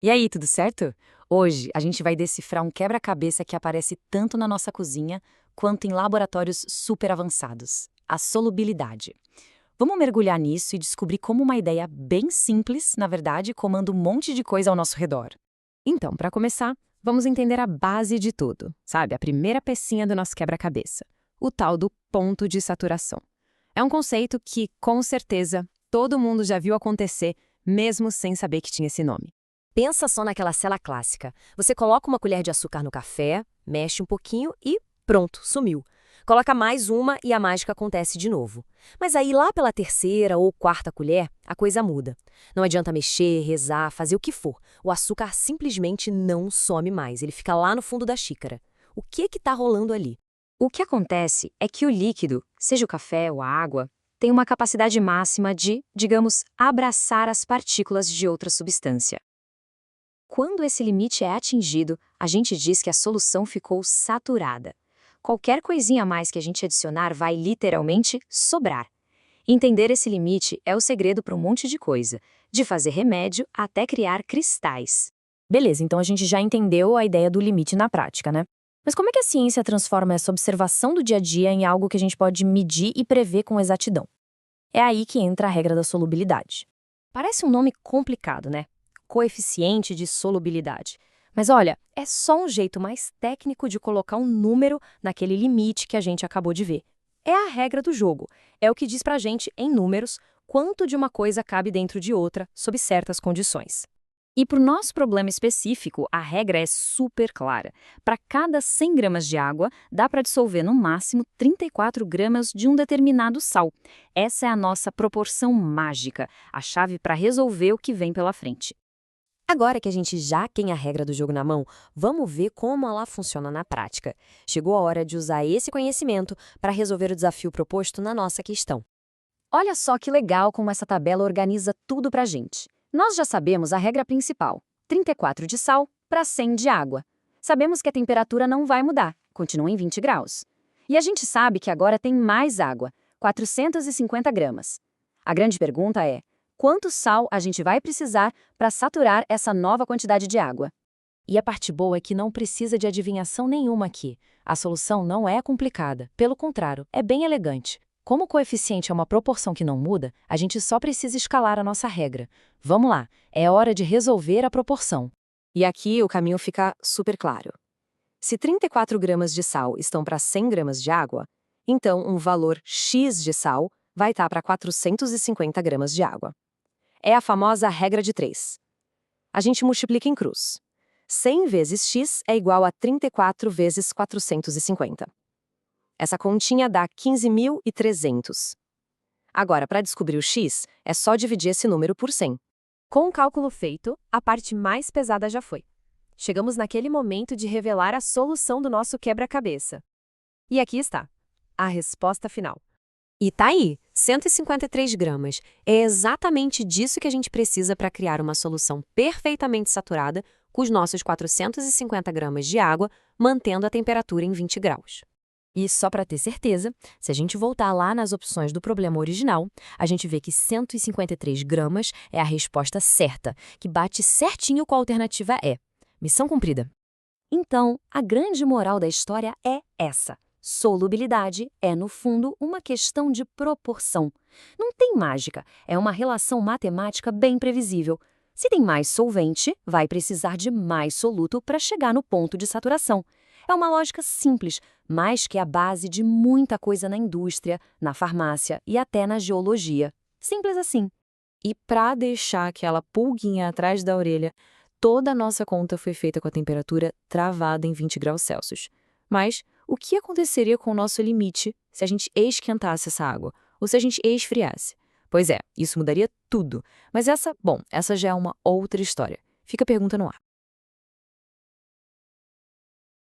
E aí, tudo certo? Hoje a gente vai decifrar um quebra-cabeça que aparece tanto na nossa cozinha quanto em laboratórios super avançados: a solubilidade. Vamos mergulhar nisso e descobrir como uma ideia bem simples, na verdade, comanda um monte de coisa ao nosso redor. Então, para começar, vamos entender a base de tudo, sabe? A primeira pecinha do nosso quebra-cabeça, o tal do ponto de saturação. É um conceito que, com certeza, todo mundo já viu acontecer, mesmo sem saber que tinha esse nome. Pensa só naquela cela clássica. Você coloca uma colher de açúcar no café, mexe um pouquinho e pronto, sumiu. Coloca mais uma e a mágica acontece de novo. Mas aí lá pela terceira ou quarta colher, a coisa muda. Não adianta mexer, rezar, fazer o que for. O açúcar simplesmente não some mais, ele fica lá no fundo da xícara. O que está rolando ali? O que acontece é que o líquido, seja o café ou a água, tem uma capacidade máxima de, digamos, abraçar as partículas de outra substância. Quando esse limite é atingido, a gente diz que a solução ficou saturada. Qualquer coisinha a mais que a gente adicionar vai literalmente sobrar. Entender esse limite é o segredo para um monte de coisa, de fazer remédio até criar cristais. Beleza, então a gente já entendeu a ideia do limite na prática, né? Mas como é que a ciência transforma essa observação do dia a dia em algo que a gente pode medir e prever com exatidão? É aí que entra a regra da solubilidade. Parece um nome complicado, né? Coeficiente de solubilidade. Mas olha, é só um jeito mais técnico de colocar um número naquele limite que a gente acabou de ver. É a regra do jogo. É o que diz pra gente, em números, quanto de uma coisa cabe dentro de outra, sob certas condições. E para o nosso problema específico, a regra é super clara. Para cada 100 gramas de água, dá para dissolver no máximo 34 gramas de um determinado sal. Essa é a nossa proporção mágica, a chave para resolver o que vem pela frente. Agora que a gente já tem a regra do jogo na mão, vamos ver como ela funciona na prática. Chegou a hora de usar esse conhecimento para resolver o desafio proposto na nossa questão. Olha só que legal como essa tabela organiza tudo pra gente. Nós já sabemos a regra principal: 34 de sal para 100 de água. Sabemos que a temperatura não vai mudar, continua em 20 graus. E a gente sabe que agora tem mais água, 450 gramas. A grande pergunta é: quanto sal a gente vai precisar para saturar essa nova quantidade de água? E a parte boa é que não precisa de adivinhação nenhuma aqui. A solução não é complicada, pelo contrário, é bem elegante. Como o coeficiente é uma proporção que não muda, a gente só precisa escalar a nossa regra. Vamos lá, é hora de resolver a proporção. E aqui o caminho fica super claro. Se 34 gramas de sal estão para 100 gramas de água, então um valor X de sal vai estar para 450 gramas de água. É a famosa regra de 3. A gente multiplica em cruz. 100 vezes x é igual a 34 vezes 450. Essa continha dá 15.300. Agora, para descobrir o x, é só dividir esse número por 100. Com o cálculo feito, a parte mais pesada já foi. Chegamos naquele momento de revelar a solução do nosso quebra-cabeça. E aqui está, a resposta final. E tá aí, 153 gramas. É exatamente disso que a gente precisa para criar uma solução perfeitamente saturada com os nossos 450 gramas de água, mantendo a temperatura em 20 graus. E só para ter certeza, se a gente voltar lá nas opções do problema original, a gente vê que 153 gramas é a resposta certa, que bate certinho com a alternativa E. Missão cumprida. Então, a grande moral da história é essa: solubilidade é, no fundo, uma questão de proporção. Não tem mágica, é uma relação matemática bem previsível. Se tem mais solvente, vai precisar de mais soluto para chegar no ponto de saturação. É uma lógica simples, mas que é a base de muita coisa na indústria, na farmácia e até na geologia. Simples assim. E para deixar aquela pulguinha atrás da orelha, toda a nossa conta foi feita com a temperatura travada em 20 graus Celsius. Mas o que aconteceria com o nosso limite se a gente esquentasse essa água? Ou se a gente esfriasse? Pois é, isso mudaria tudo. Mas essa já é uma outra história. Fica a pergunta no ar.